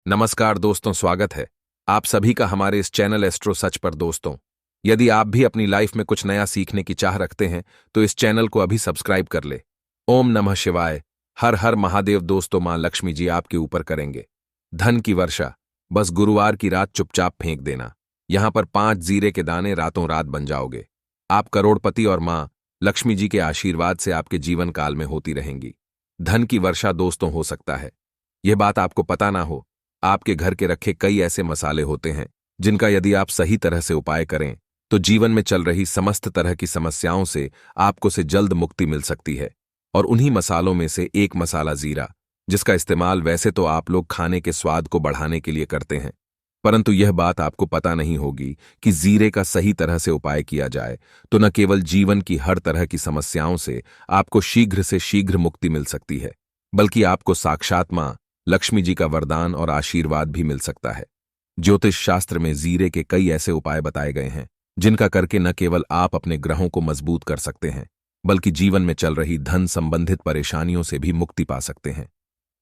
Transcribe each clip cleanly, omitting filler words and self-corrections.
नमस्कार दोस्तों, स्वागत है आप सभी का हमारे इस चैनल एस्ट्रो सच पर। दोस्तों, यदि आप भी अपनी लाइफ में कुछ नया सीखने की चाह रखते हैं तो इस चैनल को अभी सब्सक्राइब कर ले। ओम नमः शिवाय, हर हर महादेव। दोस्तों, मां लक्ष्मी जी आपके ऊपर करेंगे धन की वर्षा। बस गुरुवार की रात चुपचाप फेंक देना। यहां पर 5 जीरे के दाने, रातों रात बन जाओगे आप करोड़पति और मां लक्ष्मी जी के आशीर्वाद से आपके जीवन काल में होती रहेंगी धन की वर्षा। दोस्तों, हो सकता है यह बात आपको पता ना हो, आपके घर के रखे कई ऐसे मसाले होते हैं जिनका यदि आप सही तरह से उपाय करें तो जीवन में चल रही समस्त तरह की समस्याओं से आपको से जल्द मुक्ति मिल सकती है। और उन्हीं मसालों में से एक मसाला जीरा, जिसका इस्तेमाल वैसे तो आप लोग खाने के स्वाद को बढ़ाने के लिए करते हैं, परंतु यह बात आपको पता नहीं होगी कि जीरे का सही तरह से उपाय किया जाए तो न केवल जीवन की हर तरह की समस्याओं से आपको शीघ्र से शीघ्र मुक्ति मिल सकती है, बल्कि आपको साक्षात मां लक्ष्मी जी का वरदान और आशीर्वाद भी मिल सकता है। ज्योतिष शास्त्र में जीरे के कई ऐसे उपाय बताए गए हैं जिनका करके न केवल आप अपने ग्रहों को मजबूत कर सकते हैं, बल्कि जीवन में चल रही धन संबंधित परेशानियों से भी मुक्ति पा सकते हैं।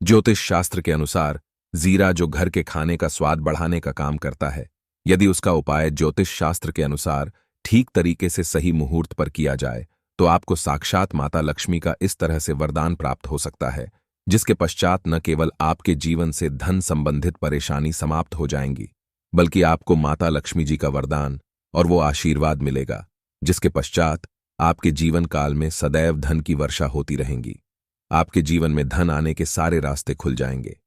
ज्योतिष शास्त्र के अनुसार जीरा, जो घर के खाने का स्वाद बढ़ाने का काम करता है, यदि उसका उपाय ज्योतिष शास्त्र के अनुसार ठीक तरीके से सही मुहूर्त पर किया जाए तो आपको साक्षात माता लक्ष्मी का इस तरह से वरदान प्राप्त हो सकता है जिसके पश्चात न केवल आपके जीवन से धन संबंधित परेशानी समाप्त हो जाएंगी, बल्कि आपको माता लक्ष्मी जी का वरदान और वो आशीर्वाद मिलेगा जिसके पश्चात आपके जीवन काल में सदैव धन की वर्षा होती रहेंगी। आपके जीवन में धन आने के सारे रास्ते खुल जाएंगे।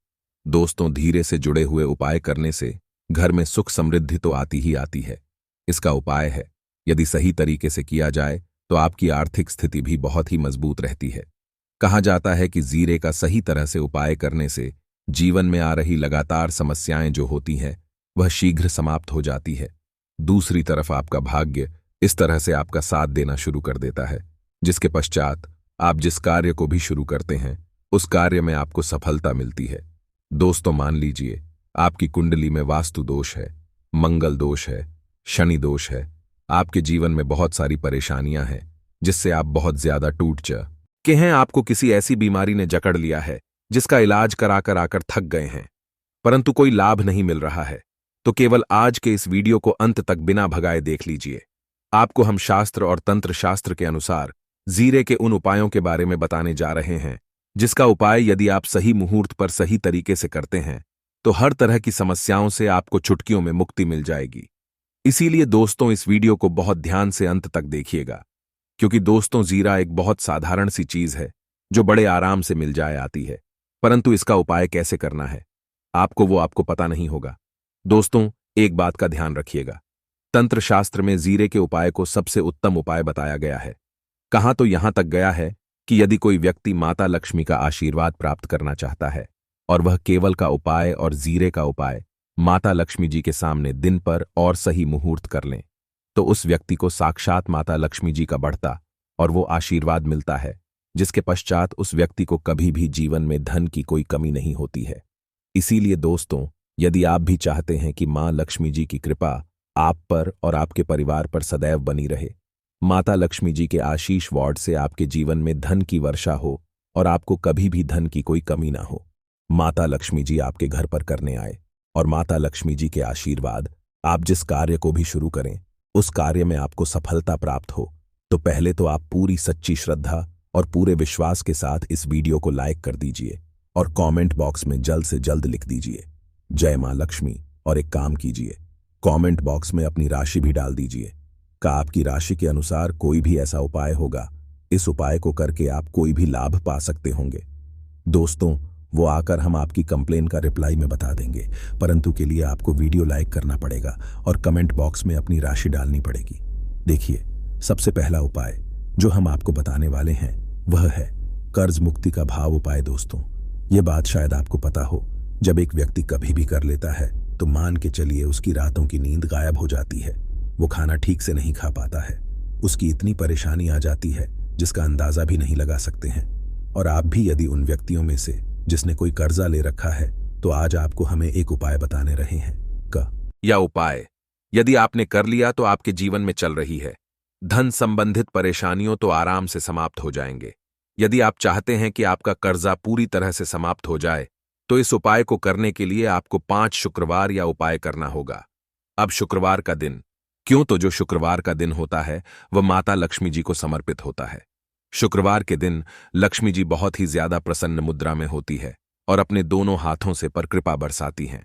दोस्तों, धीरे से जुड़े हुए उपाय करने से घर में सुख समृद्धि तो आती ही आती है। इसका उपाय है, यदि सही तरीके से किया जाए तो आपकी आर्थिक स्थिति भी बहुत ही मजबूत रहती है। कहा जाता है कि जीरे का सही तरह से उपाय करने से जीवन में आ रही लगातार समस्याएं जो होती हैं वह शीघ्र समाप्त हो जाती है। दूसरी तरफ आपका भाग्य इस तरह से आपका साथ देना शुरू कर देता है जिसके पश्चात आप जिस कार्य को भी शुरू करते हैं उस कार्य में आपको सफलता मिलती है। दोस्तों, मान लीजिए आपकी कुंडली में वास्तु दोष है, मंगल दोष है, शनि दोष है, आपके जीवन में बहुत सारी परेशानियां हैं जिससे आप बहुत ज्यादा टूट के हैं, आपको किसी ऐसी बीमारी ने जकड़ लिया है जिसका इलाज कराकर आकर थक गए हैं परंतु कोई लाभ नहीं मिल रहा है, तो केवल आज के इस वीडियो को अंत तक बिना भगाए देख लीजिए। आपको हम शास्त्र और तंत्र शास्त्र के अनुसार जीरे के उन उपायों के बारे में बताने जा रहे हैं जिसका उपाय यदि आप सही मुहूर्त पर सही तरीके से करते हैं तो हर तरह की समस्याओं से आपको चुटकियों में मुक्ति मिल जाएगी। इसीलिए दोस्तों, इस वीडियो को बहुत ध्यान से अंत तक देखिएगा, क्योंकि दोस्तों, जीरा एक बहुत साधारण सी चीज है जो बड़े आराम से मिल जाए आती है, परंतु इसका उपाय कैसे करना है आपको पता नहीं होगा। दोस्तों, एक बात का ध्यान रखिएगा, तंत्र शास्त्र में जीरे के उपाय को सबसे उत्तम उपाय बताया गया है। कहां तो यहां तक गया है कि यदि कोई व्यक्ति माता लक्ष्मी का आशीर्वाद प्राप्त करना चाहता है और वह केवल का उपाय और जीरे का उपाय माता लक्ष्मी जी के सामने दिन पर और सही मुहूर्त कर लें तो उस व्यक्ति को साक्षात माता लक्ष्मी जी का बढ़ता और वो आशीर्वाद मिलता है जिसके पश्चात उस व्यक्ति को कभी भी जीवन में धन की कोई कमी नहीं होती है। इसीलिए दोस्तों, यदि आप भी चाहते हैं कि मां लक्ष्मी जी की कृपा आप पर और आपके परिवार पर सदैव बनी रहे, माता लक्ष्मी जी के आशीष वार्ड से आपके जीवन में धन की वर्षा हो और आपको कभी भी धन की कोई कमी ना हो, माता लक्ष्मी जी आपके घर पर करने आए और माता लक्ष्मी जी के आशीर्वाद आप जिस कार्य को भी शुरू करें उस कार्य में आपको सफलता प्राप्त हो, तो पहले तो आप पूरी सच्ची श्रद्धा और पूरे विश्वास के साथ इस वीडियो को लाइक कर दीजिए और कमेंट बॉक्स में जल्द से जल्द लिख दीजिए जय मां लक्ष्मी। और एक काम कीजिए, कमेंट बॉक्स में अपनी राशि भी डाल दीजिए। का आपकी राशि के अनुसार कोई भी ऐसा उपाय होगा, इस उपाय को करके आप कोई भी लाभ पा सकते होंगे। दोस्तों, वो आकर हम आपकी कंप्लेन का रिप्लाई में बता देंगे, परंतु के लिए आपको वीडियो लाइक करना पड़ेगा और कमेंट बॉक्स में अपनी राशि डालनी पड़ेगी। देखिए, सबसे पहला उपाय जो हम आपको बताने वाले हैं वह है कर्ज मुक्ति का भाव उपाय। दोस्तों, ये बात शायद आपको पता हो, जब एक व्यक्ति कभी भी कर लेता है तो मान के चलिए उसकी रातों की नींद गायब हो जाती है, वो खाना ठीक से नहीं खा पाता है, उसकी इतनी परेशानी आ जाती है जिसका अंदाजा भी नहीं लगा सकते हैं। और आप भी यदि उन व्यक्तियों में से जिसने कोई कर्जा ले रखा है तो आज आपको हमें एक उपाय बताने रहे हैं। यह उपाय यदि आपने कर लिया तो आपके जीवन में चल रही है धन संबंधित परेशानियों तो आराम से समाप्त हो जाएंगे। यदि आप चाहते हैं कि आपका कर्जा पूरी तरह से समाप्त हो जाए तो इस उपाय को करने के लिए आपको 5 शुक्रवार या उपाय करना होगा। अब शुक्रवार का दिन, क्यों? तो जो शुक्रवार का दिन होता है वह माता लक्ष्मी जी को समर्पित होता है। शुक्रवार के दिन लक्ष्मी जी बहुत ही ज्यादा प्रसन्न मुद्रा में होती है और अपने दोनों हाथों से पर कृपा बरसाती हैं।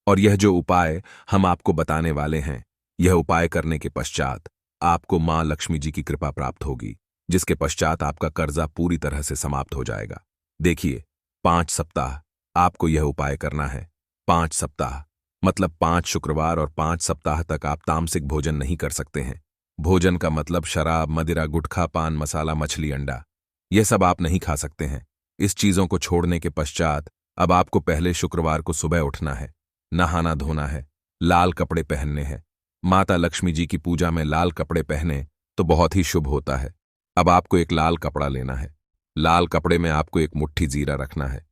और यह जो उपाय हम आपको बताने वाले हैं, यह उपाय करने के पश्चात आपको मां लक्ष्मी जी की कृपा प्राप्त होगी, जिसके पश्चात आपका कर्जा पूरी तरह से समाप्त हो जाएगा। देखिए, 5 सप्ताह आपको यह उपाय करना है। 5 सप्ताह मतलब 5 शुक्रवार और 5 सप्ताह तक आप तामसिक भोजन नहीं कर सकते हैं। भोजन का मतलब शराब, मदिरा, गुटखा, पान मसाला, मछली, अंडा, यह सब आप नहीं खा सकते हैं। इस चीजों को छोड़ने के पश्चात अब आपको पहले शुक्रवार को सुबह उठना है, नहाना धोना है, लाल कपड़े पहनने हैं। माता लक्ष्मी जी की पूजा में लाल कपड़े पहने तो बहुत ही शुभ होता है। अब आपको एक लाल कपड़ा लेना है। लाल कपड़े में आपको एक मुट्ठी जीरा रखना है।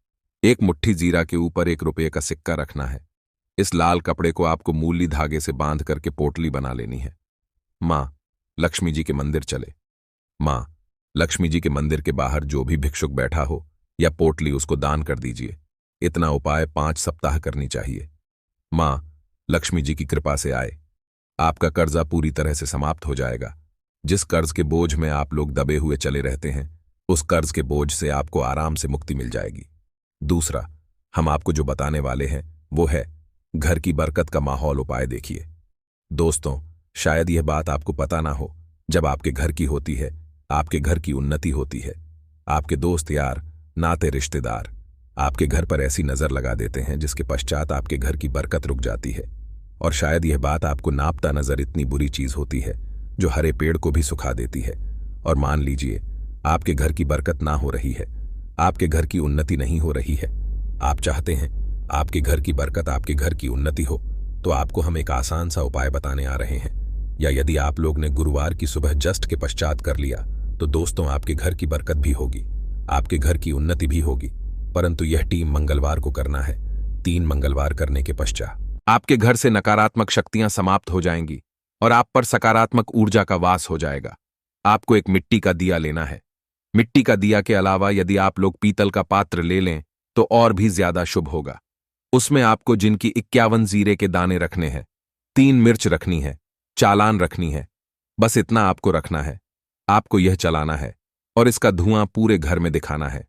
एक मुट्ठी जीरा के ऊपर 1 रुपये का सिक्का रखना है। इस लाल कपड़े को आपको मूली धागे से बांध करके पोटली बना लेनी है। मां लक्ष्मी जी के मंदिर चले। मां लक्ष्मी जी के मंदिर के बाहर जो भी भिक्षुक बैठा हो या पोटली, उसको दान कर दीजिए। इतना उपाय 5 सप्ताह करनी चाहिए। मां लक्ष्मी जी की कृपा से आए, आपका कर्जा पूरी तरह से समाप्त हो जाएगा। जिस कर्ज के बोझ में आप लोग दबे हुए चले रहते हैं, उस कर्ज के बोझ से आपको आराम से मुक्ति मिल जाएगी। दूसरा, हम आपको जो बताने वाले हैं वो है घर की बरकत का माहौल उपाय। देखिए दोस्तों, शायद यह बात आपको पता ना हो, जब आपके घर की होती है, आपके घर की उन्नति होती है, आपके दोस्त यार, नाते रिश्तेदार आपके घर पर ऐसी नजर लगा देते हैं जिसके पश्चात आपके घर की बरकत रुक जाती है। और शायद यह बात आपको नापता नजर इतनी बुरी चीज होती है जो हरे पेड़ को भी सुखा देती है। और मान लीजिए आपके घर की बरकत ना हो रही है, आपके घर की उन्नति नहीं हो रही है, आप चाहते हैं आपके घर की बरकत, आपके घर की उन्नति हो, तो आपको हम एक आसान सा उपाय बताने आ रहे हैं। या यदि आप लोग ने गुरुवार की सुबह जस्ट के पश्चात कर लिया तो दोस्तों आपके घर की बरकत भी होगी, आपके घर की उन्नति भी होगी। परंतु यह टीम मंगलवार को करना है। 3 मंगलवार करने के पश्चात आपके घर से नकारात्मक शक्तियां समाप्त हो जाएंगी और आप पर सकारात्मक ऊर्जा का वास हो जाएगा। आपको एक मिट्टी का दिया लेना है। मिट्टी का दिया के अलावा यदि आप लोग पीतल का पात्र ले लें तो और भी ज्यादा शुभ होगा। उसमें आपको जिनकी 51 जीरे के दाने रखने हैं, 3 मिर्च रखनी है, चालान रखनी है। बस इतना आपको रखना है। आपको यह चलाना है और इसका धुआं पूरे घर में दिखाना है।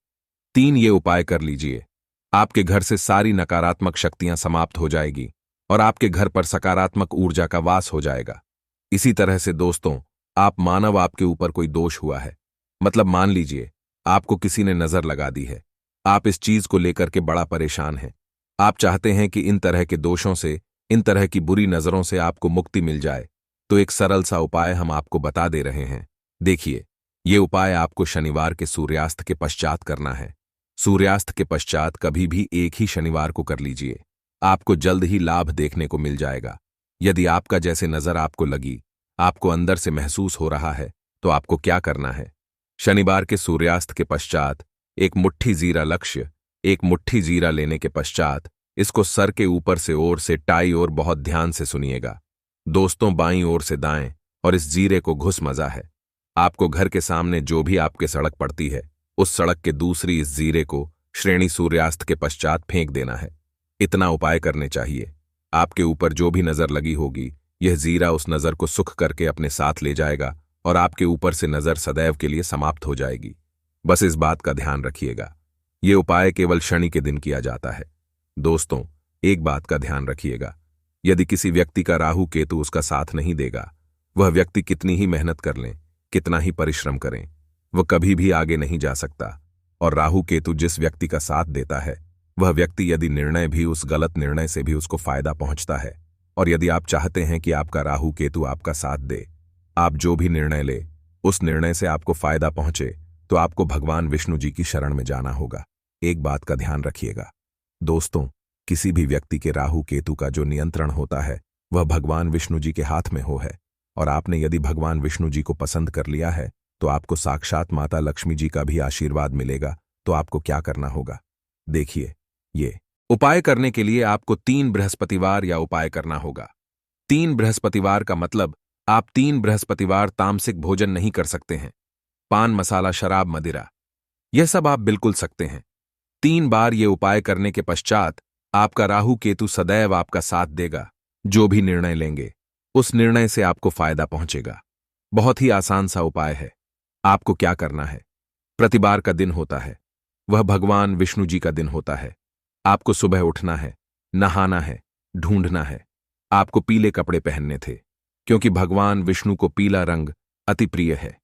3 ये उपाय कर लीजिए, आपके घर से सारी नकारात्मक शक्तियां समाप्त हो जाएगी और आपके घर पर सकारात्मक ऊर्जा का वास हो जाएगा। इसी तरह से दोस्तों, आप मानव आपके ऊपर कोई दोष हुआ है, मतलब मान लीजिए आपको किसी ने नजर लगा दी है, आप इस चीज को लेकर के बड़ा परेशान हैं, आप चाहते हैं कि इन तरह के दोषों से, इन तरह की बुरी नजरों से आपको मुक्ति मिल जाए, तो एक सरल सा उपाय हम आपको बता दे रहे हैं। देखिए, ये उपाय आपको शनिवार के सूर्यास्त के पश्चात करना है। सूर्यास्त के पश्चात कभी भी एक ही शनिवार को कर लीजिए, आपको जल्द ही लाभ देखने को मिल जाएगा। यदि आपका जैसे नजर आपको लगी, आपको अंदर से महसूस हो रहा है, तो आपको क्या करना है? शनिवार के सूर्यास्त के पश्चात एक मुट्ठी जीरा लेने के पश्चात इसको सर के ऊपर से ओर से टाई और बहुत ध्यान से सुनिएगा दोस्तों, बाईं ओर से दाएं, और इस जीरे को घुस मजा है। आपको घर के सामने जो भी आपके सड़क पड़ती है, उस सड़क के दूसरी इस जीरे को श्रेणी सूर्यास्त के पश्चात फेंक देना है। इतना उपाय करने चाहिए। आपके ऊपर जो भी नजर लगी होगी, यह जीरा उस नजर को सुख करके अपने साथ ले जाएगा और आपके ऊपर से नजर सदैव के लिए समाप्त हो जाएगी। बस इस बात का ध्यान रखिएगा, ये उपाय केवल शनि के दिन किया जाता है। दोस्तों, एक बात का ध्यान रखिएगा, यदि किसी व्यक्ति का राहु केतु उसका साथ नहीं देगा, वह व्यक्ति कितनी ही मेहनत कर लें, कितना ही परिश्रम करें, वह कभी भी आगे नहीं जा सकता। और राहु केतु जिस व्यक्ति का साथ देता है, वह व्यक्ति यदि निर्णय भी, उस गलत निर्णय से भी उसको फायदा पहुंचता है। और यदि आप चाहते हैं कि आपका राहु केतु आपका साथ दे, आप जो भी निर्णय ले उस निर्णय से आपको फायदा पहुंचे, तो आपको भगवान विष्णु जी की शरण में जाना होगा। एक बात का ध्यान रखिएगा दोस्तों, किसी भी व्यक्ति के राहु केतु का जो नियंत्रण होता है वह भगवान विष्णु जी के हाथ में हो है। और आपने यदि भगवान विष्णु जी को पसंद कर लिया है तो आपको साक्षात माता लक्ष्मी जी का भी आशीर्वाद मिलेगा। तो आपको क्या करना होगा? देखिए, ये उपाय करने के लिए आपको 3 बृहस्पतिवार या उपाय करना होगा। 3 बृहस्पतिवार का मतलब आप 3 बृहस्पतिवार तामसिक भोजन नहीं कर सकते हैं। पान मसाला, शराब, मदिरा, यह सब आप बिल्कुल सकते हैं। 3 बार ये उपाय करने के पश्चात आपका राहु केतु सदैव आपका साथ देगा। जो भी निर्णय लेंगे उस निर्णय से आपको फायदा पहुंचेगा। बहुत ही आसान सा उपाय है। आपको क्या करना है? प्रतिवार का दिन होता है, वह भगवान विष्णु जी का दिन होता है। आपको सुबह उठना है, नहाना है, ढूंढना है। आपको पीले कपड़े पहनने थे, क्योंकि भगवान विष्णु को पीला रंग अति प्रिय है।